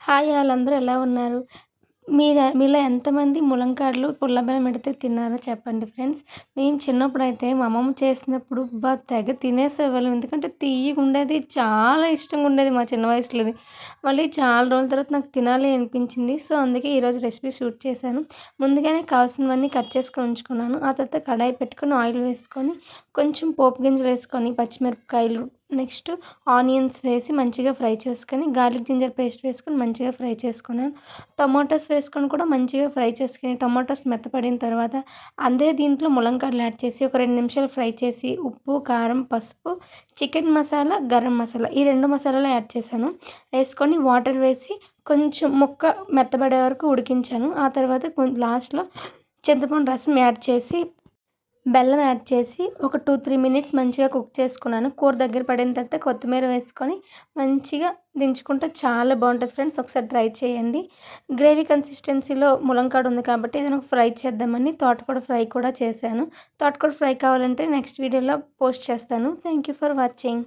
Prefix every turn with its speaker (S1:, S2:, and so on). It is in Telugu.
S1: హాయ్ ఆళ్ళందరూ ఎలా ఉన్నారు? మీలో ఎంతమంది ములంకాడలు, పుల్లబెల్లం పెడితే తిన్నారో చెప్పండి ఫ్రెండ్స్. మేము చిన్నప్పుడైతే మా అమ్మమ్మ చేసినప్పుడు తెగ తినేసేవాళ్ళం. ఎందుకంటే తియ్యగుండేది. చాలా ఇష్టంగా ఉండేది మా చిన్న వయసులో అది. మళ్ళీ చాలా రోజుల తర్వాత నాకు తినాలి అనిపించింది. సో, అందుకే ఈరోజు రెసిపీ షూట్ చేశాను. ముందుగానే కావాల్సినవన్నీ కట్ చేసుకొని ఉంచుకున్నాను. ఆ తర్వాత కడాయి పెట్టుకొని ఆయిల్ వేసుకొని, కొంచెం పోపు గింజలేసుకొని, పచ్చిమిరపకాయలు, నెక్స్ట్ ఆనియన్స్ వేసి మంచిగా ఫ్రై చేసుకొని, గార్లిక్ జింజర్ పేస్ట్ వేసుకొని మంచిగా ఫ్రై చేసుకున్నాను. టొమాటోస్ వేసుకొని కూడా మంచిగా ఫ్రై చేసుకొని, టొమాటోస్ మెత్తపడిన తర్వాత అదే దీంట్లో ములంకాడలు యాడ్ చేసి ఒక 2 నిమిషాలు ఫ్రై చేసి, ఉప్పు, కారం, పసుపు, చికెన్ మసాలా, గరం మసాలా ఈ 2 మసాలాలు యాడ్ చేశాను. వేసుకొని వాటర్ వేసి కొంచెం ముక్క మెత్తబడే వరకు ఉడికించాను. ఆ తర్వాత లాస్ట్‌లో చింతపండు రసం యాడ్ చేసి, బెల్లం యాడ్ చేసి ఒక 2, 3 మినిట్స్ మంచిగా కుక్ చేసుకున్నాను. కూర దగ్గర పడిన తర్వాత కొత్తిమీర వేసుకొని మంచిగా దించుకుంటే చాలా బావుంటది ఫ్రెండ్స్. ఒకసారి ట్రై చేయండి. గ్రేవీ కన్సిస్టెన్సీలో ములంకాడ ఉంది కాబట్టి ఏదైనా ఒక ఫ్రై చేద్దామని తోటకూర ఫ్రై కూడా చేశాను. తోటకూర ఫ్రై కావాలంటే నెక్స్ట్ వీడియోలో పోస్ట్ చేస్తాను. Thank you for watching.